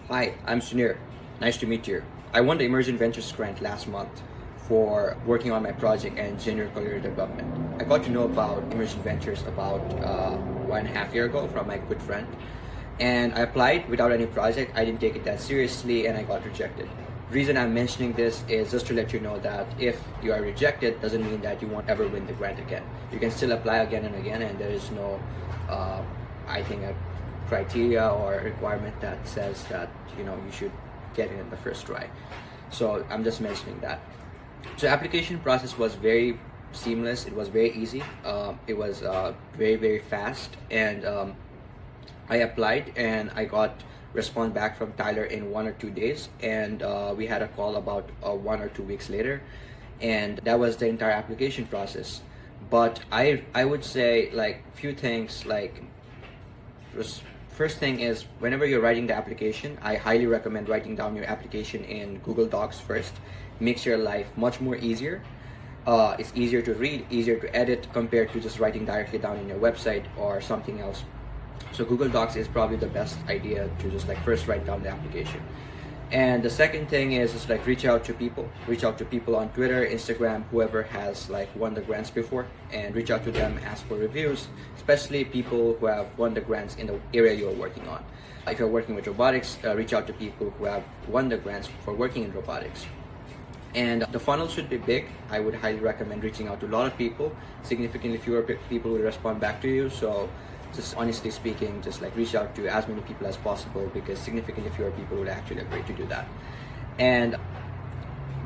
Hi, I'm Sunir. Nice to meet you. I won the Emergent Ventures grant last month for working on my project and junior career development. I got to know about Emergent Ventures about 1.5 years ago from my good friend. And I applied without any project. I didn't take it that seriously and I got rejected. Reason I'm mentioning this is just to let you know that if you are rejected doesn't mean that you won't ever win the grant again. You can still apply again and again, and there is no, I think, a criteria or a requirement that says that you should get it in the first try. So I'm just mentioning that. So application process was very seamless. It was very easy. It was very fast, and I applied and I got response back from Tyler in 1 or 2 days, and we had a call about 1 or 2 weeks later, and that was the entire application process. But I would say like few things. Like first thing is, whenever you're writing the application, I highly recommend writing down your application in Google Docs first. Makes your life much more easier. It's easier to read, easier to edit compared to just writing directly down in your website or something else. So Google Docs is probably the best idea to just like first write down the application. And the second thing is just like reach out to people on Twitter, Instagram, whoever has like won the grants before, and reach out to them, ask for reviews, especially people who have won the grants in the area you're working on. If you're working with robotics, reach out to people who have won the grants for working in robotics. And the funnel should be big. I would highly recommend reaching out to a lot of people. Significantly fewer people will respond back to you. So just honestly speaking, just like reach out to as many people as possible, because significantly fewer people would actually agree to do that. And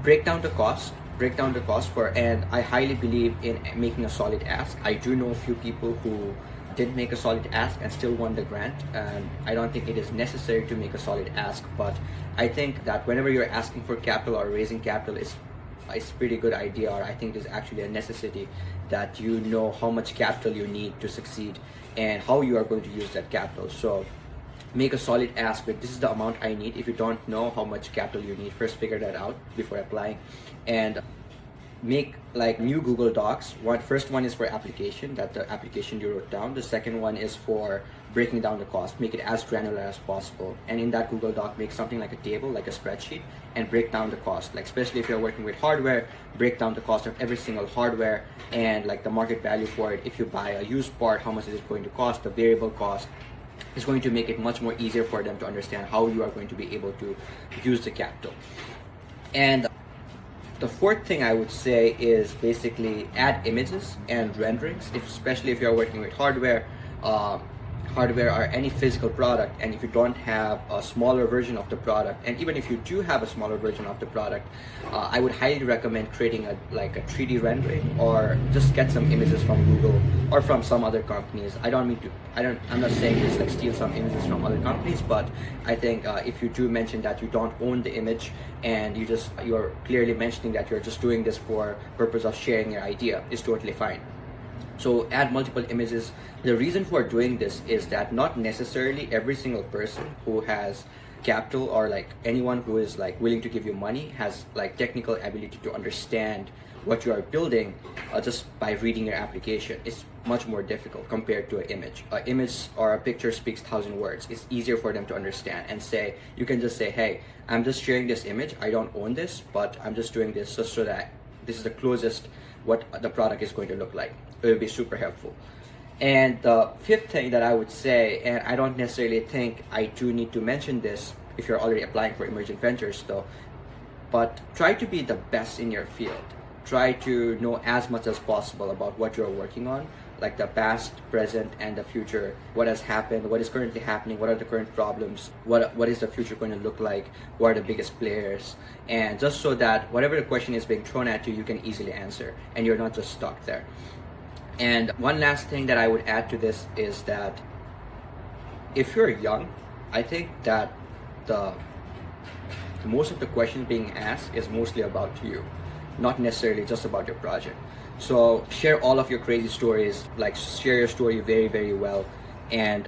break down the cost for, and I highly believe in making a solid ask. I do know a few people who didn't make a solid ask and still won the grant, and I don't think it is necessary to make a solid ask, but I think that whenever you're asking for capital or raising capital, it's a pretty good idea, or I think it is actually a necessity that you know how much capital you need to succeed and how you are going to use that capital. So make a solid ask with, this is the amount I need. If you don't know how much capital you need, first figure that out before applying. And make like new Google Docs. First one is for application, that the application you wrote down. The second one is for breaking down the cost. Make it as granular as possible. And in that Google Doc, make something like a table, like a spreadsheet, and break down the cost. Like especially if you're working with hardware, break down the cost of every single hardware and like the market value for it. If you buy a used part, how much is it going to cost? The variable cost is going to make it much more easier for them to understand how you are going to be able to use the capital. And the fourth thing I would say is basically add images and renderings, especially if you're working with hardware or any physical product, and if you don't have a smaller version of the product, and even if you do have a smaller version of the product, I would highly recommend creating a 3D rendering, or just get some images from Google or from some other companies. I'm not saying this like steal some images from other companies, but I think if you do mention that you don't own the image and you're clearly mentioning that you're just doing this for purpose of sharing your idea, is totally fine. So add multiple images. The reason for doing this is that not necessarily every single person who has capital, or like anyone who is like willing to give you money, has like technical ability to understand what you are building just by reading your application. It's much more difficult compared to an image. An image or a picture speaks 1,000 words. It's easier for them to understand and say, you can just say, hey, I'm just sharing this image. I don't own this, but I'm just doing this just so that this is the closest what the product is going to look like. It will be super helpful. And the fifth thing that I would say, and I don't necessarily think I do need to mention this if you're already applying for Emergent Ventures though, but try to be the best in your field. Try to know as much as possible about what you're working on, like the past, present, and the future. What has happened, what is currently happening, what are the current problems, what is the future going to look like, what are the biggest players, and just so that whatever the question is being thrown at you, you can easily answer and you're not just stuck there. And one last thing that I would add to this is that if you're young, I think that the most of the questions being asked is mostly about you, not necessarily just about your project. So share all of your crazy stories, like share your story very well, and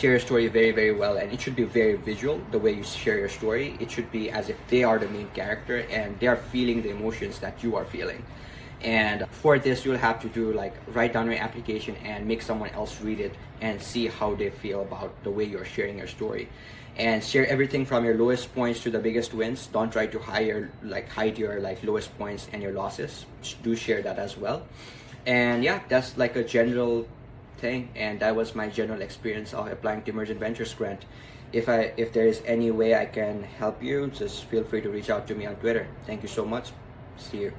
and it should be very visual. The way you share your story, it should be as if they are the main character and they are feeling the emotions that you are feeling. And for this, you'll have to do like write down your application and make someone else read it and see how they feel about the way you're sharing your story. and share everything from your lowest points to the biggest wins. Don't try to hide your lowest points and your losses. Do share that as well. And yeah, that's like a general thing, and that was my general experience of applying to Emergent Ventures grant. If there is any way I can help you, just feel free to reach out to me on Twitter. Thank you so much. See you.